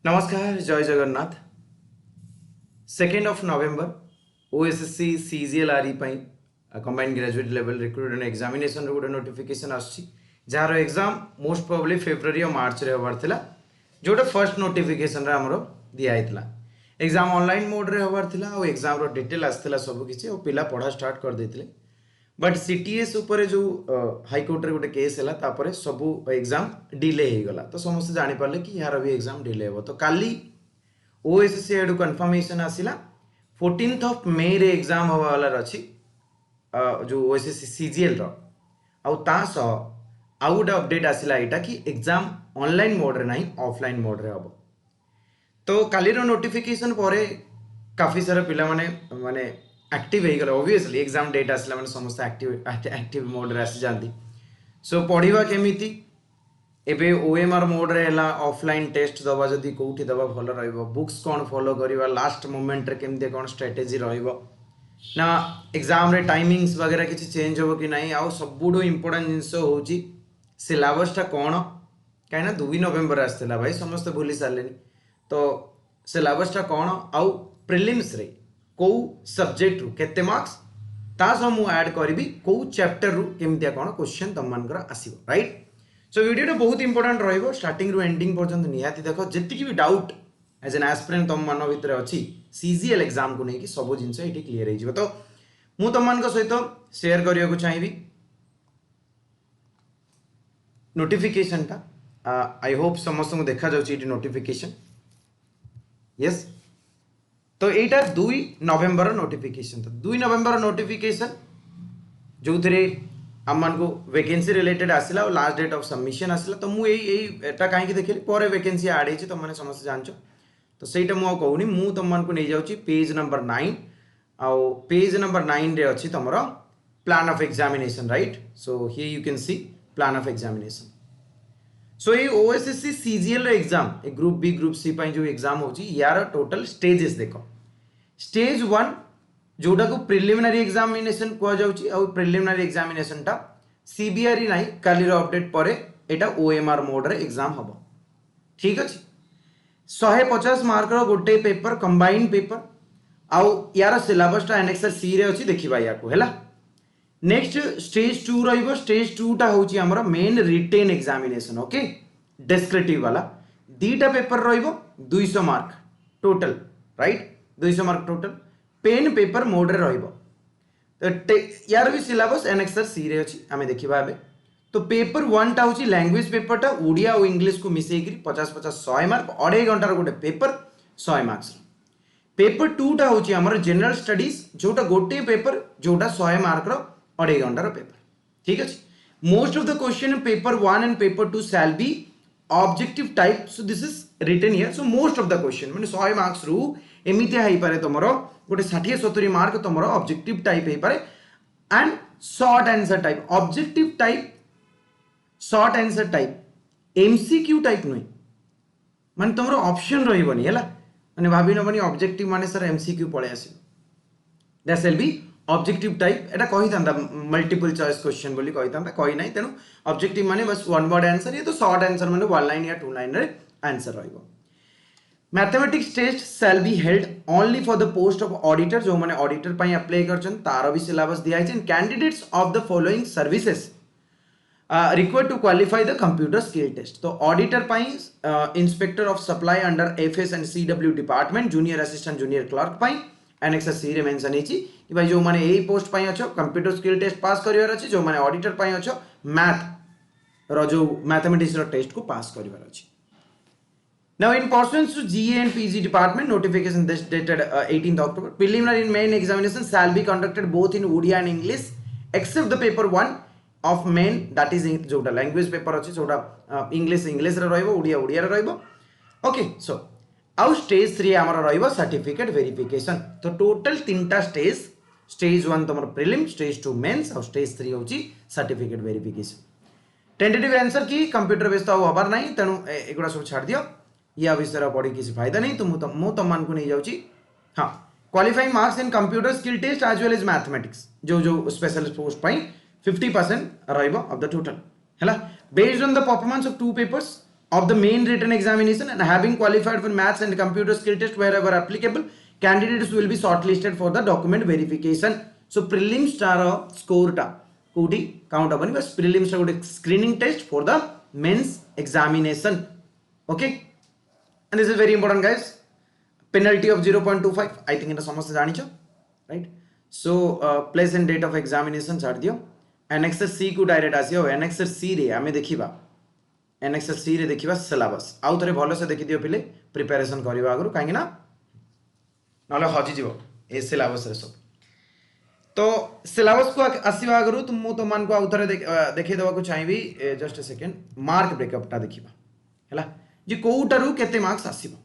नमस्कार जय Jagannath. 2 November OSSC CGL RE combined graduate level recruitment examination गोटे नोटिफिकेशन जार एग्जाम मोस्ट प्रोबेबली फेब्रुआरी और मार्च रे होबार थिला, जोटा फर्स्ट नोटिफिकेशन रे हमरो दिया आइतला। एग्जाम ऑनलाइन मोड रे होबार थिला और एग्जाम रो डिटेल आस्थिला सब किछि और पिला पढ़ा स्टार्ट कर देथिले। बट सीटीएस ऊपर जो हाईकोर्ट रे गोटे केस है तापर सबू एग्जाम डिले हो गला, तो समस्त जानी पारले कि यार भी एग्जाम डिले हो। तो काली ओएसएससी एडु कंफर्मेशन आसिला 14 मे रे एग्जाम होवा वाला अछि जो ओएसएससी सीजीएल रो आउ गोटे अपडेट आसिला एटा कि एग्जाम ऑनलाइन मोड रे नहीं ऑफलाइन मोड रे हबो। तो काली रो नोटिफिकेशन परे काफी सारा पिला माने एक्टिव हो गला। ऑब्वियसली एग्जाम डेट आसला माने समस्त एक्टिव मोड रे आसी जांती। सो पढ़िबा केमिति एबे ओएमआर मोड रे हला ऑफलाइन टेस्ट दबा जदी कोठी दबा भलो रहइबो, बुक्स कोन फॉलो करिवा, लास्ट मोमेंट रे केमते कोन स्ट्रेटजी रहइबो ना, एग्जाम रे टाइमिंग्स वगैरह किछि चेंज होबो कि नाही, आ सबुडो इंपोर्टेंट जिंस होउची सिलेबस ता कोन काइना 2 नवेम्बर आस्थिला भाई समस्त भूली सारलेनी। तो सिलेबस ता कोन आउ प्रीलिम्स रे को सब्जेक्ट रु केते मार्क्स ता सब मु ऐड करबी, को चैप्टर रु केमतिया कोन क्वेश्चन तम मानकर आसीबो, राइट। सो वीडियो बहुत इंपोर्टेंट रहिबो, स्टार्टिंग रु एंडिंग पर्यंत निहाती देखो। जेतिकी भी डाउट एज एन एस्पिरेंट तम मान भितर अछि सीजीएल एग्जाम को नै कि सब जिंस एठी क्लियर हो जिवो। तो मु तम मान सहित शेयर करिया को चाहिबी नोटिफिकेशन ता। आई होप समस्त को देखा जाउची एठी नोटिफिकेशन। यस, तो एटा 2 नवेम्बर नोटिफिकेशन। तो 2 नवेम्बर नोटिफिकेशन जो थे आम को वैकेंसी रिलेटेड आसला और लास्ट डेट ऑफ सबमिशन आसला। तो मुझे कहीं देखिली पर वैकेंसी आड हो तुम समस्त जानच। तो सहीटा मुझे कहूनी, मुझे तुमको नहीं जाऊँगी पेज नंबर 9 आउ पेज नंबर 9 रे अच्छी तुम plan of examination, right. So here you can see plan of examination. So ये OSSC CGL exam group B group C जो एग्जाम हो यार टोटल स्टेजेस देख। स्टेज 1 जोटा को प्रिलिमिनरी एग्जामिनेशन कह जाउची, और प्रिलिमिनरी एग्जामिनेशन टा सीबीआरई नाही काली अपडेट पर एटा ओएमआर मोड रे एग्जाम हबो, ठीक अछि। 150 मार्क रो गोटे पेपर कंबाइंड पेपर आउ यार सिलेबस टा एनेक्सर सी रे अछि, देखिबा या को हैला। नेक्स्ट स्टेज 2 रहिबो। स्टेज 2 टा होची हमर main written examination, okay, descriptive वाला दीटा पेपर रहिबो 200 mark total, right, 200 mark total pen paper mode रे रहिबो। तो यार भी सिलेबस एनेक्सर सी रे अछि, आमे देखिबा एबे। तो पेपर 1 टा होची लैंग्वेज पेपर टा ओडिया और इंग्लिश को मिसई करी 50-50 100 मार्क, 2.5 घंटा रो गोटे पेपर 100 मार्क्स। पेपर 2 टा होची हमर जनरल स्टडीज जोटा गोटे पेपर जोटा 100 मार्क रो 2.5 घंटा रो पेपर, ठीक अछि। Most of the question in paper 1 and paper 2 shall be objective type, so this is written here. So most of the question माने 100 मार्क्स रु एमितिया हेई पारे तमरो गोटे 60-70 मार्क तमरो ऑब्जेक्टिव टाइप हेई पारे and short answer type. Objective type short answer type MCQ type नुई माने तमरो ऑप्शन रहिबनी हैला, माने भाबी नबनी ऑब्जेक्टिव माने सर एमसीक्यू पळे आसी, that will be objective type. एटा कहि तांदा मल्टीपल चॉइस क्वेश्चन बोली कहि तांदा, कहि नाही। तेनु ऑब्जेक्टिव माने बस वन वर्ड आंसर, ये तो शॉर्ट आंसर माने 1 लाइन या 2 लाइन रे आंसर रहिबो। Mathematics test shall be held only for the post of auditor, जो माने ऑडिटर पई अप्लाई करछन तारो भी सिलेबस दिया है। Candidates of the following services required to qualify the computer skill test. तो ऑडिटर पई inspector of supply under FS and CW department, junior assistant junior clerk पई annexure C रे मेंशन हेची कि भाई जो माने एई पोस्ट पई अछो कंप्यूटर स्किल टेस्ट पास करिवार अछि, जो माने ऑडिटर पई अछो मैथ रो जो मैथमेटिक्स रो टेस्ट को पास करिवार अछि। Now, in pursuance to GA and PG department, notification this dated 18th October. Preliminary and main examination shall be conducted both in Odia and English, except the paper 1 of main, that is जोटा language paper अच्छी जोटा English रे रहिबो, Odia रे रहिबो। Okay, so आउ stage 3 हमर रहिबो सर्टिफिकेट वेरिफिकेशन। तो टोटल 3टा स्टेज, स्टेज 1 तमर प्रीलिम, स्टेज 2 मेंस और स्टेज 3 होची सर्टिफिकेट वेरिफिकेशन। टेंटेटिव आंसर की कंप्यूटर बेस्ड तो हबार नाही, तेनु एगुडा सब छाड़ दियो, या विषय पढ़ी किसी फायदा नहीं। तो मु तुम को नहीं जाऊँगी। हाँ, qualifying marks in computer skill test as well as mathematics जो स्पेशल पोस्ट पाई 50% रहिबो ऑफ द टोटल हैला, based on the performance of 2 papers of the main written examination and having qualified for maths and computer skill test wherever applicable, candidates will be shortlisted for the document verification. So prelims tar score ta kouti count abani, but prelims ta gote screening test for the mains examination. Okay, and this is very important guys. Penalty of 0.25, I think এটা সমস্ত জানিছো, right? So place and date of examination छाड़ दियो. Annexer C को direct आसियो. Annexer C रे आमे देखिबा, Annexer C रे देखिबा सिलेबस आउ थरे भलो से देखि दियो पिले प्रिपरेशन करबा आगु, काहे ना नले हजि जीवो ए सिलेबस रे सब. तो सिलेबस को आसीबा आगु तुम मु तमान को आउ थरे देखि देबा को चाहिबी. Just a second, mark breakup टा देखिबा हला जे कोउटारु केते मार्क्स आसीबो,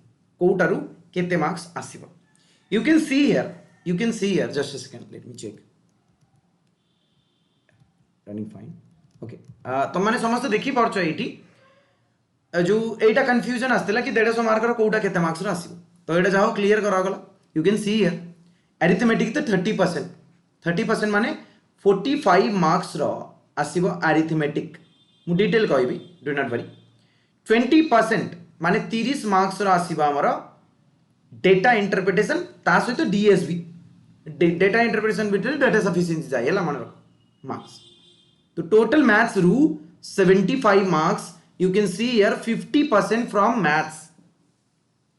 कोउटारु केते marks आसीबो. You can see here, just a second, let me check. Running fine. Okay. तुम मैंने समस्त देखी पारछो एठी जो एटा कंफ्यूजन आस्तेला कि 150 मार्क रो कोटा केते मार्क्स रो आसीबो. तो एटा जाओ क्लियर करा गला. You can see here arithmetic तो 30%. 30% माने 45 मार्क्स रो आसीबो arithmetic. मु डिटेल कहबी, डू नॉट वरी. 20% माने 30 मार्क्स रो आसीबा हमरो डेटा इंटरप्रिटेशन ता सहित डीएसबी. डेटा इंटरप्रिटेशन बिटरे डेटा सफिशिएंसी जाय हला मन रखो मार्क्स. तो टोटल मैथ्स रू 75 marks. You can see here 50% from maths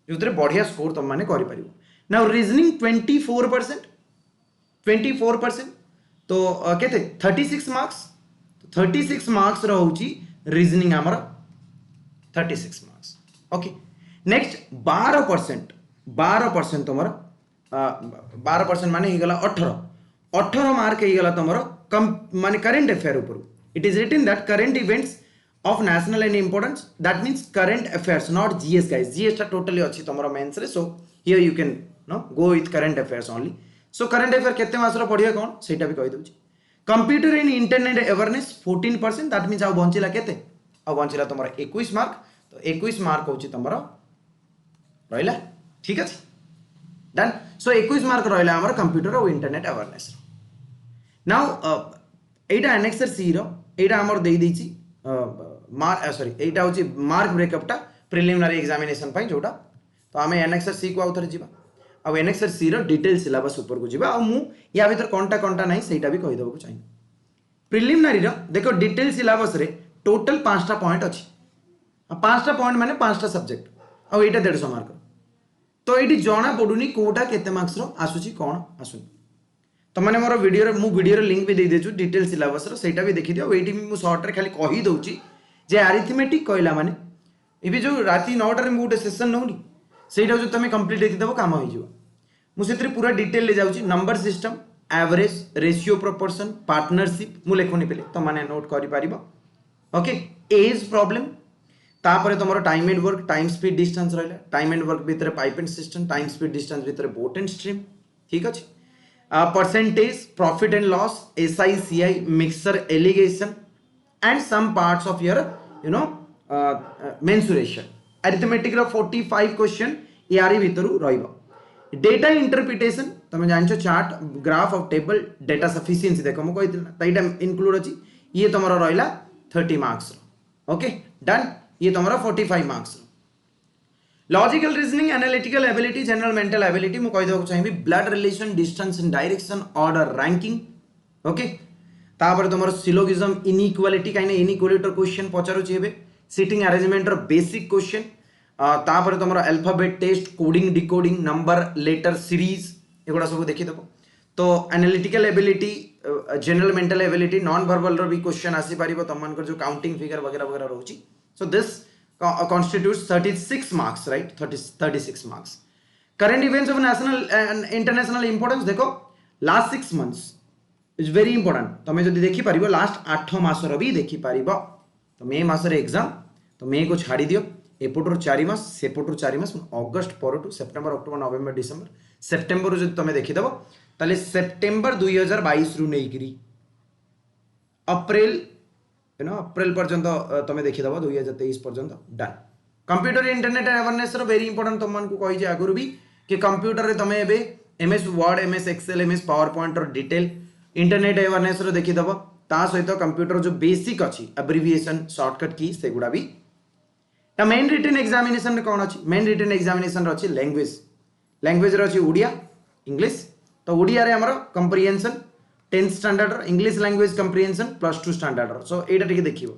जोतरे बढ़िया स्कोर तुम माने करि परिबो. Now reasoning 24%. तो केते 36 मार्क्स. तो 36 मार्क्स रहउची रीजनिंग हमर 36 मार्क्स. ओके, नेक्स्ट 12% तुम 12% माने ही गला 18 मार्क ही गला तुम माने करंट अफेयर ऊपर. It is written that current events of national and importance, that means current affairs, not GS guys. GS टा टोटली अछि तुम मेंस रे. So here you can know go with current affairs only. So current affair केते मास रो पढिया कोन सेटा भी कहि दउची. Computer in internet awareness 14%, that means आ बंचिला केते, आ बंचिला तुम 21 मार्क. तो 21 मार्क होची तुम रहिला. ठीक अछि, डन. सो 21 मार्क रहिला हमर कंप्यूटर और इंटरनेट अवेयरनेस. नाउ एटा एनेक्सर सी रो एटा हमर देई दैची एटा होची मार्क ब्रेकअप टा प्रिलिमिनरी एग्जामिनेशन पई जोटा. तो आमे एनेक्सर सी को आउथर जीवा आ एनेक्सर सी रो डिटेल सिलेबस ऊपर को जीवा. आ मु या भीतर कोनटा नाही सेटा भी कहि देबो को चाहिए. प्रिलिमिनरी रो देखो डिटेल सिलेबस रे टोटल 5टा पॉइंट अछि. 5टा पॉइंट माने 5टा सब्जेक्ट आ एटा 150 मार्क. तो ये जना पड़ूनी कोटा केते मार्क्स रो आसुची कोन आसुनी. तो माने मोर वीडियो रे मु वीडियो रे लिंक भी दे देछु डिटेल सिलेबस रो, सेटा भी देखि दियो. एठी मु शॉर्ट रे खाली कहि दउची जे अरिथमेटिक कहला माने एबी जो राती 9 टा रे मु सेशन नउनी सेटा जो तमे कंप्लीट देखि देबो काम होई जिवो. मु सेतरे पूरा डिटेल ले जाउची. Number system, average, ratio, proportion, partnership मु लेखोनी पेले तो माने नोट करि पारिबो. ओके, एज प्रॉब्लम तापर तुम time and work, time speed distance रहा. टाइम एंड वर्क भितर pipe and system, time speed distance भितर बोट एंड स्ट्रीम. ठीक अच्छे. Percentage, profit and loss, SI CI, mixture, alligation and some parts of your you know mensuration. Arithmetic रो 45 question यारी भितर रहिबो. Data interpretation तुम जानछो chart, graph of table, data sufficiency देखो मु कहितला तइटा इंक्लूड अछि. ये तुमरो रहिला 30 मार्क्स. Okay, done. ये तुम्हारा 45 marks. Logical reasoning, analytical ability, general mental ability मु कहि देबो चाहिबी. Blood relation, distance and direction, order, ranking. Okay, तापर तुम्हारा सिलोगिज्म, इनइक्वालिटी काइने इनइक्वालिटी क्वेश्चन पचारू छिबे. सिटिंग अरेंजमेंट रो बेसिक क्वेश्चन. तापर तुम्हारा alphabet test, coding, decoding, number, letter series एगुडा सब देखि देबो. तो analytical ability, general mental ability, non verbal रो भी क्वेश्चन आसी पारिबो तमनकर जो काउंटिंग फिगर वगैरह वगैरह रहउची. So this constitutes 36 marks, right? 36 marks. Current events of national and international importance देखो last 6 months is very important. तमे जदि देखि पारिबो लास्ट 8 मास रो भी देखि पारिबो. तो मे मास रे एग्जाम तो मे को छाड़ी दियो. एपोटर 4 मास सेपोटर 4 मास, अगस्त पर टू September, October, November, December. September जदि तमे देखि देबो ताले सेप्टेम्बर 2022 रु नेइकरी अप्रैल अप्रैल पर्यंत तुम देखीदेव 2023 पर्यंत. Done. Computer internet awareness very important तुमको कही आगुरी भी कि कंप्यूटर रे तुम एबे MS Word, MS Excel, MS PowerPoint और डिटेल इंटरनेट अवेयरनेस देखीदेव. ता सहित कंप्यूटर जो बेसिक अच्छी एब्रिविएशन, शॉर्टकट की सेगुड़ा भी या मेन रिटन एग्जामिनेशन कौन अच्छी मेन रिटन एग्जामिनेशन अच्छी लैंग्वेज लैंग्वेज अच्छी ओडिया इंग्लिश तो ओडिया रे हमर comprehension 10th standard English language comprehension +2 standard so एटा टिके देखिबो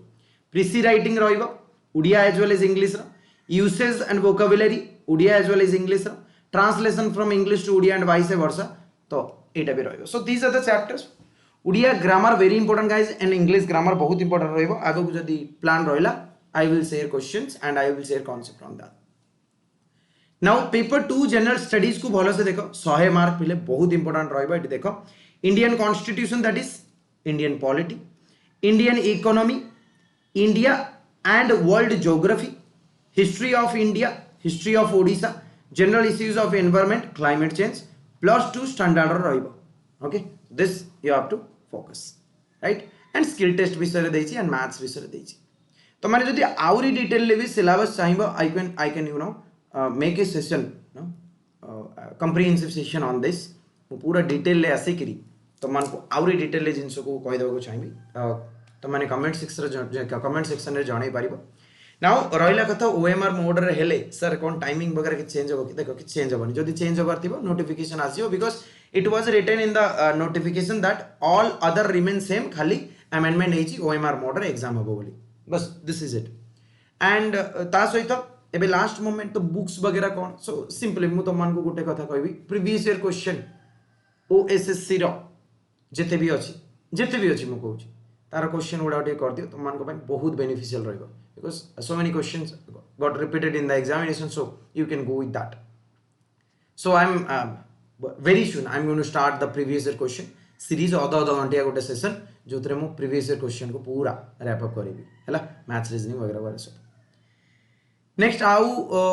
प्रीसी राइटिंग रहइबो Odia as well as English रो usage and vocabulary Odia as well as English रो translation from English to Odia and vice versa तो एटा भी रहइबो so these are the chapters Odia grammar very important guys and English grammar बहुत important रहइबो आगो जदी plan रहइला I will share questions and I will share concept on that. Now paper 2 general studies को भलो से देखो 100 मार्क पिले बहुत इंपोर्टेंट रहइबो एटी देखो Indian constitution that is Indian polity Indian economy India and world geography history of India history of Odisha general issues of environment climate change +2 standard रहइबो okay this you have to focus right and skill test विषय देछि and maths विषय देछि तो मैंने जदि आउरी detail ले भी सिलेबस चाहिए I can you know make A session comprehensive session on this पूरा डिटेल ले आसिक तो मान को आउरी डिटेल ले जिनस को कहि देबो चाहिए तो मैंने कमेंट सेक्शन रे जणाई पारिबो नाउ रहिला कथा ओएमआर मोड रे हेले सर कोन टाइमिंग वगैरह के चेंज हो कि देखो कि चेंज होबनी जदि चेंज होबार थिबो नोटिफिकेशन आसीबो because it was written in the notification that all other remain same खाली अमेंडमेंट हेची ओएमआर मोड रे एग्जाम होबो बोली बस दिस इज इट एंड ता सहित एबे लास्ट मोमेंट तो बुक्स वगैरह कौन सो सिंपली मु तुम को गोटे कथा कहबी प्रीवियस ईयर क्वेश्चन ओएसएससी रो जेते भी अछि मु कहूची तार क्वेश्चन गुडा टे कर दियो तुम को बहुत बेनिफिशियल रहइबो because so many questions got repeated in the examination so you can go with that so I am very soon I am going to start the previous year question series अध घंटिया गोटे session जो थे मुझे previous year question को पूरा wrap up करी है मैथ्स रीजनिंग वगैरह वगैरह सब नेक्स्ट आउ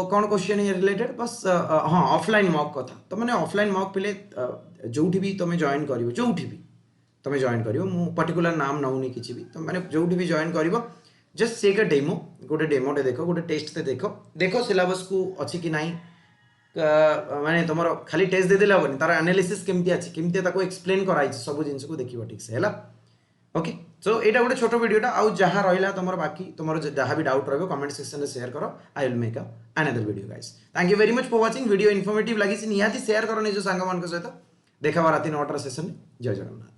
कौन क्वेश्चन है रिलेटेड बस हाँ ऑफलाइन मॉक कथा तो मैंने ऑफलाइन मॉक पिले जो भी तुम जॉइन कर जो भी तुम जॉइन कर पर्टिकुलर नाम नौनी किसी भी तो मैंने जो भी जॉइन कर जस्ट से डेमो गोटे डेमोटे देख गोटे टेस्ट देख देख सिलेबस को अच्छी कि नहीं माने तुम खाली टेस्ट देदेले हेनी तार एनालिसिस केमती अच्छी केमती एक्सप्लेन कराई सब जिन को देखिए ठीक से है ओके सो यहाँ गोटे छोट वीडियोटा आउ जहाँ रहा तुम बाकी तुम जहाँ भी डाउट रहा कमेंट सेक्शन में शेयर करो I will make another video guys thank you very much for watching video informative लगी निहाती शेयर करो निज सांग मान सहित देखा राति 9 सेशन जय जगन्नाथ।